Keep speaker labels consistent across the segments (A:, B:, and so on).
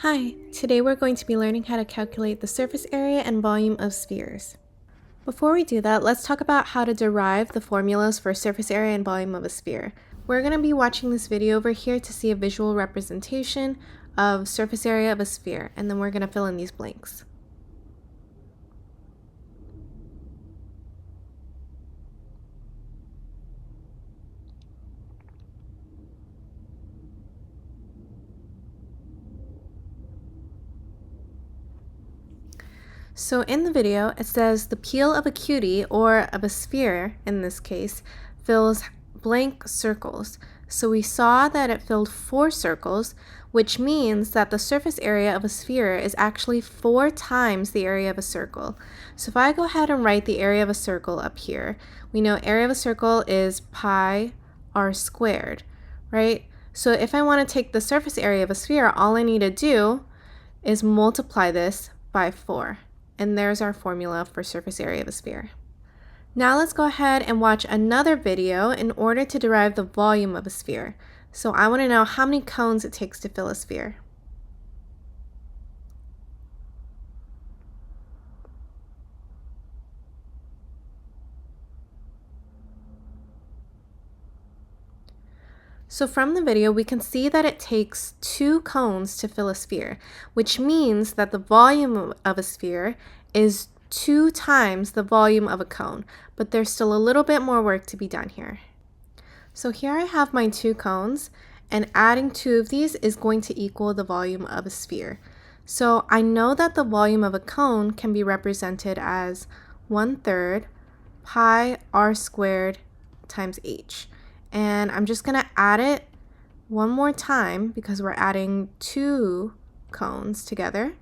A: Hi, today we're going to be learning how to calculate the surface area and volume of spheres. Before we do that, let's talk about how to derive the formulas for surface area and volume of a sphere. We're going to be watching this video over here to see a visual representation of surface area of a sphere, and then we're going to fill in these blanks. So in the video, it says the peel of a cutie, or of a sphere in this case, fills blank circles. So we saw that it filled 4 circles, which means that the surface area of a sphere is actually 4 times the area of a circle. So if I go ahead and write the area of a circle up here, we know area of a circle is pi r squared, right? So if I want to take the surface area of a sphere, all I need to do is multiply this by 4. And there's our formula for surface area of a sphere. Now let's go ahead and watch another video in order to derive the volume of a sphere. So I want to know how many cones it takes to fill a sphere. So from the video, we can see that it takes 2 cones to fill a sphere, which means that the volume of a sphere is 2 times the volume of a cone, but there's still a little bit more work to be done here. So here I have my 2 cones, and adding 2 of these is going to equal the volume of a sphere. So I know that the volume of a cone can be represented as 1/3 pi r squared times h. And I'm just going to add it one more time because we're adding 2 cones together.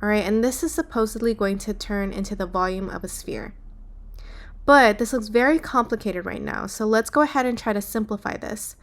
A: All right, and this is supposedly going to turn into the volume of a sphere. But this looks very complicated right now, so let's go ahead and try to simplify this.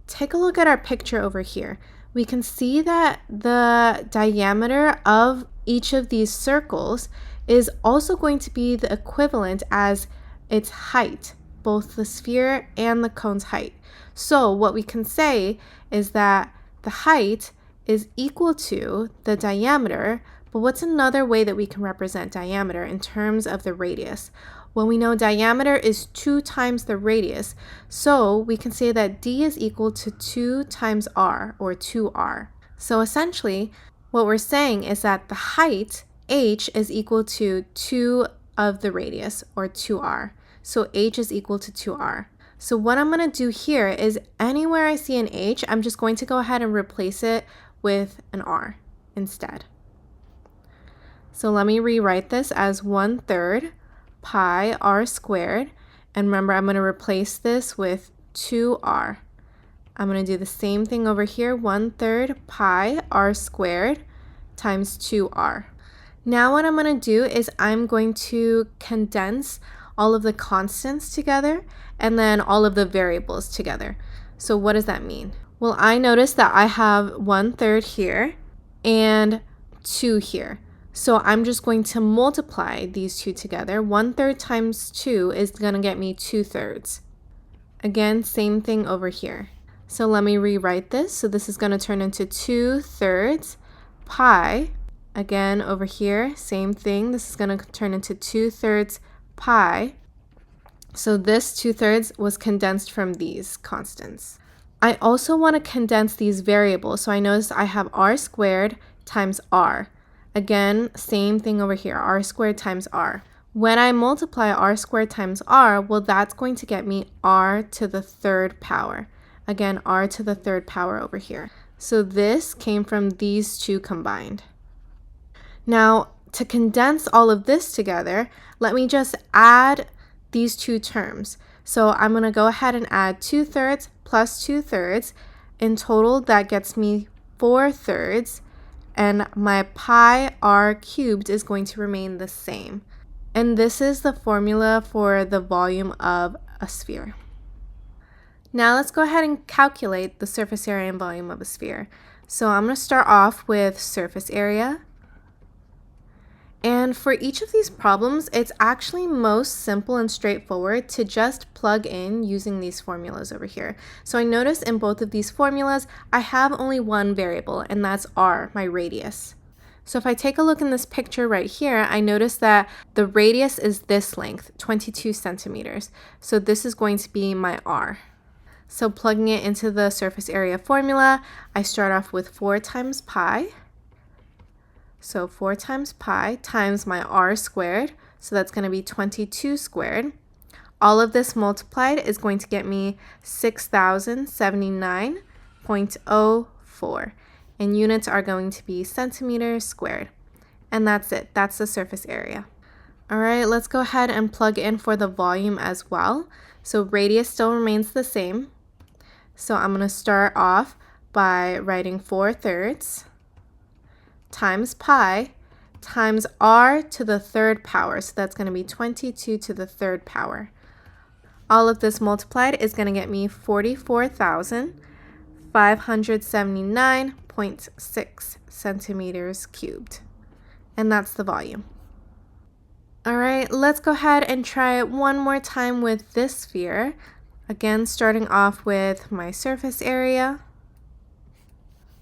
A: Take a look at our picture over here. We can see that the diameter of each of these circles is also going to be the equivalent as its height, both the sphere and the cone's height. So what we can say is that the height is equal to the diameter, but what's another way that we can represent diameter in terms of the radius? Well, we know diameter is 2 times the radius, so we can say that d is equal to 2 times r, or 2r. So essentially, what we're saying is that the height, h, is equal to 2 of the radius, or 2r. So h is equal to 2r. So what I'm going to do here is anywhere I see an h, I'm just going to go ahead and replace it with an r instead. So let me rewrite this as 1/3 pi r squared. And remember, I'm going to replace this with 2r. I'm going to do the same thing over here, 1/3 pi r squared times 2r. Now what I'm going to do is I'm going to condense all of the constants together and then all of the variables together. So what does that mean? Well, I notice that I have 1/3 here and 2 here. So I'm just going to multiply these 2 together. 1/3 times 2 is going to get me 2/3. Again, same thing over here. So let me rewrite this. So this is going to turn into 2/3 pi. Again, over here, same thing. This is going to turn into 2/3 pi. So this 2/3 was condensed from these constants. I also want to condense these variables. So I notice I have r squared times r. Again, same thing over here, r squared times r. When I multiply r squared times r, well, that's going to get me r to the 3rd power. Again, r to the 3rd power over here. So this came from these 2 combined. Now, to condense all of this together, let me just add these 2 terms. So I'm going to go ahead and add 2/3 plus 2/3. In total, that gets me 4/3. And my pi r cubed is going to remain the same. And this is the formula for the volume of a sphere. Now let's go ahead and calculate the surface area and volume of a sphere. So I'm going to start off with surface area. And for each of these problems, it's actually most simple and straightforward to just plug in using these formulas over here. So I notice in both of these formulas, I have only one variable, and that's r, my radius. So if I take a look in this picture right here, I notice that the radius is this length, 22 centimeters. So this is going to be my r. So plugging it into the surface area formula, I start off with 4 times pi. So 4 times pi times my r squared, so that's going to be 22 squared. All of this multiplied is going to get me 6,079.04. And units are going to be centimeters squared. And that's it. That's the surface area. All right, let's go ahead and plug in for the volume as well. So radius still remains the same. So I'm going to start off by writing 4/3 times pi times r to the third power. So that's going to be 22 to the third power. All of this multiplied is going to get me 44,579.6 centimeters cubed. And that's the volume. All right, let's go ahead and try it one more time with this sphere. Again, starting off with my surface area.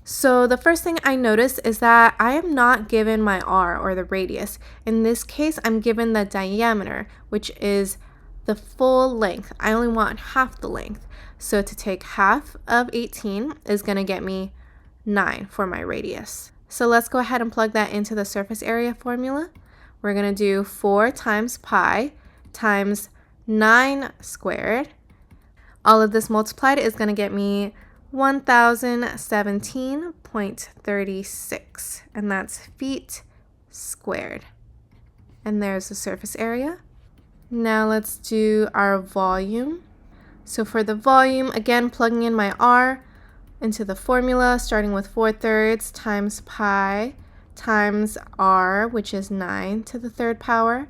A: So the first thing I notice is that I am not given my r, or the radius. In this case, I'm given the diameter, which is the full length. I only want half the length. So to take half of 18 is going to get me 9 for my radius. So let's go ahead and plug that into the surface area formula. We're going to do 4 times pi times 9 squared. All of this multiplied is going to get me 1,017.36, and that's feet squared. And there's the surface area. Now let's do our volume. So for the volume, again, plugging in my r into the formula, starting with 4/3 times pi times r, which is 9 to the third power.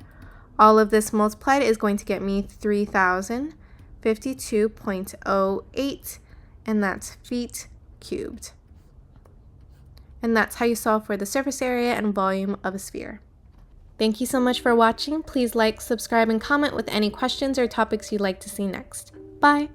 A: All of this multiplied is going to get me 3,052.08, and that's feet cubed. And that's how you solve for the surface area and volume of a sphere. Thank you so much for watching. Please like, subscribe, and comment with any questions or topics you'd like to see next. Bye!